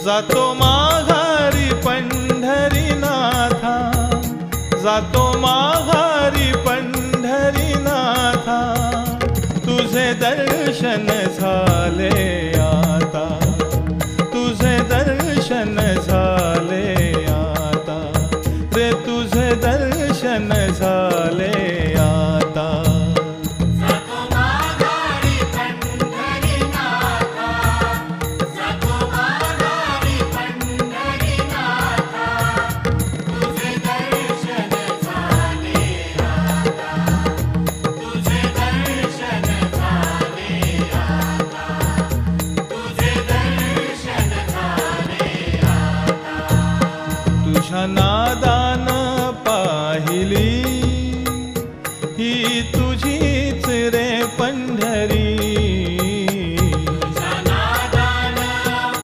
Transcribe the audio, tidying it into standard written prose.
जातो माघारी पंढरीनाथा, जातो माघारी पंढरीनाथा, तुझे दर्शन झाले आता, तुझे दर्शन झाले आता रे, तुझे दर्शन झाले आता। तुझ्या नादा